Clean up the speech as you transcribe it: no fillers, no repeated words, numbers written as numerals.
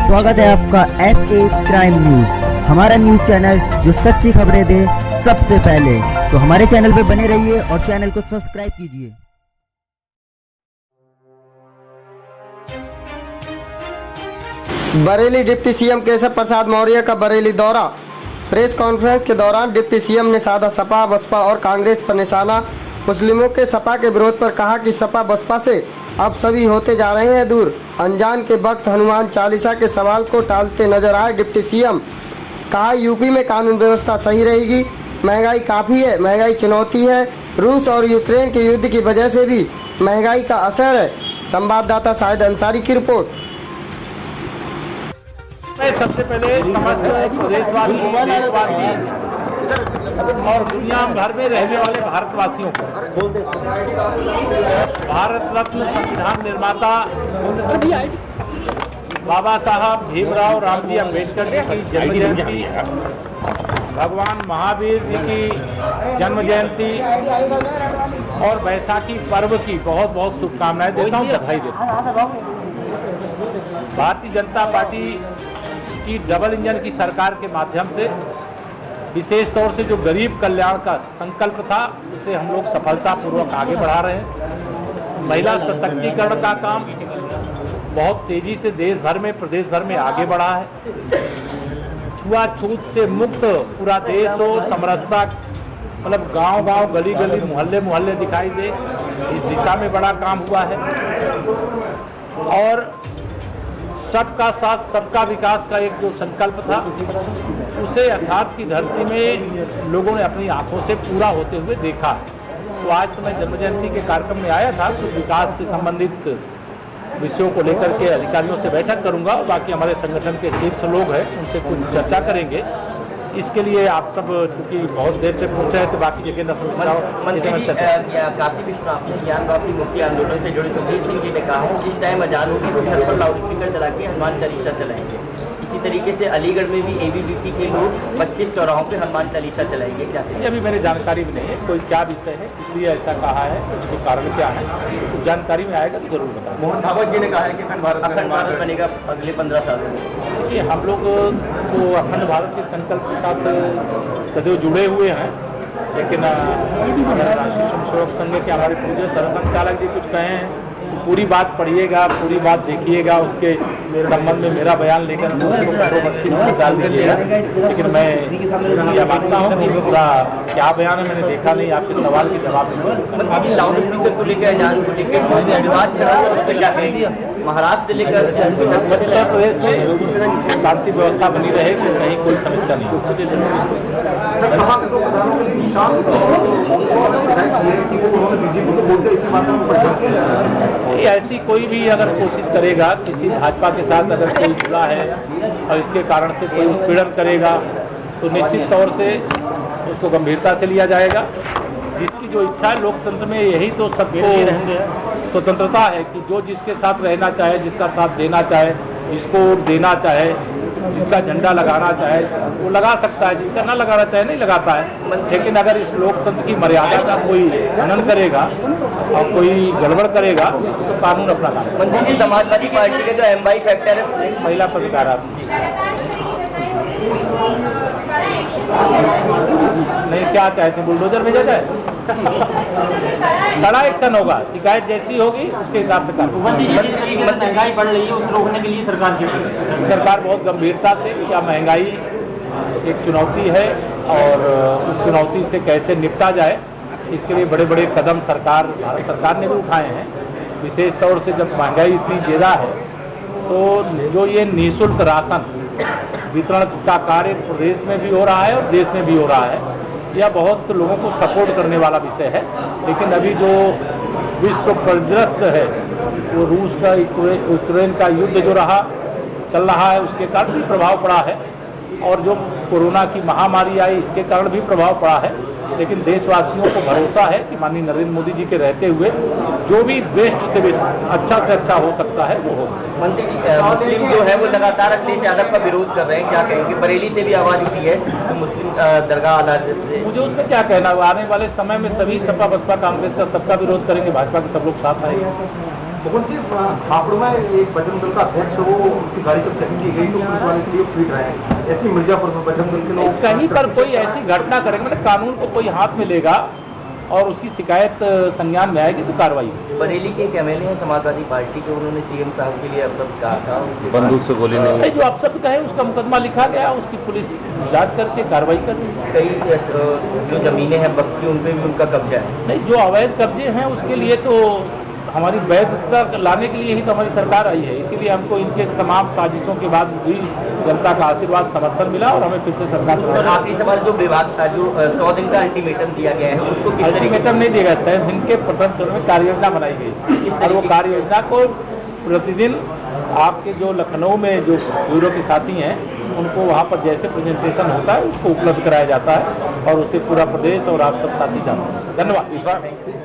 स्वागत है आपका SA क्राइम न्यूज, हमारा न्यूज चैनल जो सच्ची खबरें दे सबसे पहले। तो हमारे चैनल पे बने रहिए और चैनल को सब्सक्राइब कीजिए। बरेली डिप्टी सीएम केशव प्रसाद मौर्य का बरेली दौरा। प्रेस कॉन्फ्रेंस के दौरान डिप्टी सीएम ने साधा सपा बसपा और कांग्रेस पर निशाना। मुस्लिमों के सपा के विरोध पर कहा कि सपा बसपा से अब सभी होते जा रहे हैं दूर। अनजान के वक्त हनुमान चालीसा के सवाल को टालते नजर आए डिप्टी सीएम। कहा यूपी में कानून व्यवस्था सही रहेगी। महंगाई काफ़ी है, महंगाई चुनौती है। रूस और यूक्रेन के युद्ध की वजह से भी महंगाई का असर है। संवाददाता शाहिद अंसारी की रिपोर्ट। मैं सबसे पहले समस्त प्रदेशवासी और दुनिया भर में रहने वाले भारतवासियों को भारत रत्न संविधान निर्माता बाबा साहब भीमराव रामजी अम्बेडकर जी की जन्म जयंती, भगवान महावीर जी की जन्म जयंती और बैसाखी पर्व की बहुत बहुत शुभकामनाएं देता हूँ, बधाई देता हूँ। भारतीय जनता पार्टी की डबल इंजन की सरकार के माध्यम से विशेष तौर से जो गरीब कल्याण का संकल्प था उसे हम लोग सफलतापूर्वक आगे बढ़ा रहे हैं। महिला सशक्तिकरण का काम बहुत तेजी से देश भर में प्रदेश भर में आगे बढ़ा है। छुआछूत से मुक्त पूरा देश हो, समरसता मतलब गांव-गांव गली-गली मोहल्ले दिखाई दे, इस दिशा में बड़ा काम हुआ है। और सबका साथ सबका विकास का एक जो संकल्प था उसे अर्थात की धरती में लोगों ने अपनी आंखों से पूरा होते हुए देखा। तो आज तो मैं जन्म जयंती के कार्यक्रम में आया था, तो विकास से संबंधित विषयों को लेकर के अधिकारियों से बैठक करूंगा। बाकी हमारे संगठन के शीर्ष लोग हैं उनसे कुछ चर्चा करेंगे। इसके लिए आप सब चूँकि बहुत देर से पूछ रहे थे, बाकी जगह काफी विश्व आपने ज्ञान वापी मुक्ति आंदोलन से जुड़े सुखबीर सिंह जी ने कहा है जिस टाइम अजान होगी वो छत पर लाउड स्पीकर चला के हनुमान चालीसा चलाएंगे। इसी तरीके से अलीगढ़ में भी ABVP के लोग 25 चौराहों पे हनुमान चालीसा चलाएंगे। क्या अभी मेरी जानकारी भी नहीं है कोई क्या विषय है, इसलिए ऐसा कहा है, उसके कारण क्या है तो जानकारी में आएगा तो जरूर बताएं। मोहन भागवत जी ने कहा है कि अखंड भारत बनेगा अगले 15 साल में। देखिए हम लोग तो अखंड भारत के संकल्प के साथ सदैव जुड़े हुए हैं, लेकिन राष्ट्रीय स्वयंसेवक संघ के हमारे पूज्य सरसंघचालक जी कुछ कहे हैं, पूरी बात पढ़िएगा, पूरी बात देखिएगा, उसके संबंध में मेरा बयान लेकर उसको कंट्रोवर्सी में डाल दीजिएगा। लेकिन मैं यह मानता हूँ कि पूरा क्या बयान है मैंने देखा नहीं, आपके सवाल के जवाब नहीं। अभी लाउड स्पीकर को लेकर अजान को लेकर विवाद चला है, उस पर क्या कहेंगे? महाराष्ट्र से लेकर उत्तर प्रदेश में शांति व्यवस्था बनी रहे कि कहीं कोई समस्या नहीं हो। ऐसी कोई भी अगर कोशिश करेगा, किसी भाजपा के साथ अगर कोई जुड़ा है और इसके कारण से कोई उत्पीड़न करेगा तो निश्चित तौर से उसको गंभीरता से लिया जाएगा। जिसकी जो इच्छा है, लोकतंत्र में यही तो सबको स्वतंत्रता है कि जो जिसके साथ रहना चाहे, जिसका साथ देना चाहे, जिसको देना चाहे, जिसका झंडा लगाना चाहे वो लगा सकता है, जिसका ना लगाना चाहे नहीं लगाता है। लेकिन अगर इस लोकतंत्र की मर्यादा का कोई हनन करेगा और कोई गड़बड़ करेगा तो कानून अपना काम। मंत्री जी, समाजवादी पार्टी के जो MY फैक्टर है, महिला पत्रकार नहीं क्या चाहते, बुलडोजर भेजा जाए, बड़ा एक्शन होगा, शिकायत जैसी होगी उसके हिसाब से महंगाई बढ़ रही है उस रोकने के लिए सरकार बहुत गंभीरता से, क्या महंगाई एक चुनौती है और उस चुनौती से कैसे निपटा जाए इसके लिए बड़े बड़े कदम भारत सरकार ने भी उठाए हैं। विशेष तौर से जब महंगाई इतनी ज़्यादा है तो जो ये निःशुल्क राशन वितरण का कार्य प्रदेश में भी हो रहा है और देश में भी हो रहा है, यह बहुत लोगों को सपोर्ट करने वाला विषय है। लेकिन अभी जो विश्व परिदृश्य है वो रूस का यूक्रेन का युद्ध जो चल रहा है उसके कारण भी प्रभाव पड़ा है, और जो कोरोना की महामारी आई इसके कारण भी प्रभाव पड़ा है। लेकिन देशवासियों को भरोसा है कि माननीय नरेंद्र मोदी जी के रहते हुए जो भी बेस्ट से बेस्ट अच्छा से अच्छा हो सकता है वो हो। मंत्री जी, मुस्लिम जो है वो लगातार अखिलेश यादव का विरोध कर रहे हैं, क्या कहेंगे? बरेली से भी आवाज उठी है तो मुस्लिम दरगाह से। मुझे उसमें क्या कहना, आने वाले समय में सभी सपा बसपा कांग्रेस का सबका विरोध करेंगे, भाजपा के सब लोग साथ आएंगे। मुख्यमंत्री हापुड़ में एक बजरंग दल का अध्यक्ष वो उसकी गाड़ी जब चेकिंग की गई तो पुलिस वाले के लिए पीट रहे हैं। ऐसी मिर्जापुर में बजरंग दल के लोग कहीं पर कोई ऐसी घटना करेंगे मतलब कानून को कोई हाथ में लेगा और उसकी शिकायत संज्ञान में आएगी तो कार्रवाई होगी। बरेली के एक एमएलए हैं समाजवादी पार्टी के, उन्होंने सीएम साहब के लिए अपशब्द कहा था, बंदूक से गोली नहीं। जो अपशब्द कहे उसका मुकदमा लिखा गया, उसकी पुलिस जांच करके कार्रवाई कर रही है। कई जो जमीनें हैं वक्त की उन पर भी उनका कब्जा है। नहीं, जो अवैध कब्जे हैं उसके लिए तो हमारी वैधता लाने के लिए ही तो हमारी सरकार आई है, इसीलिए हमको इनके तमाम साजिशों के बाद भी जनता का आशीर्वाद समर्थन मिला और हमें फिर से सरकार। और आखिरी सवाल, जो विवाद था, जो 100 दिन का अल्टीमेटम दिया गया है, उसको किस तरीके अल्टीमेटम नहीं दिया गया, 100 दिन के प्रथम चरण में कार्य योजना बनाई गई और वो कार्य योजना को प्रतिदिन आपके जो लखनऊ में जो ब्यूरो के साथी हैं उनको वहाँ पर जैसे प्रेजेंटेशन होता है उसको उपलब्ध कराया जाता है और उससे पूरा प्रदेश और आप सब साथी जानते हैं। धन्यवाद।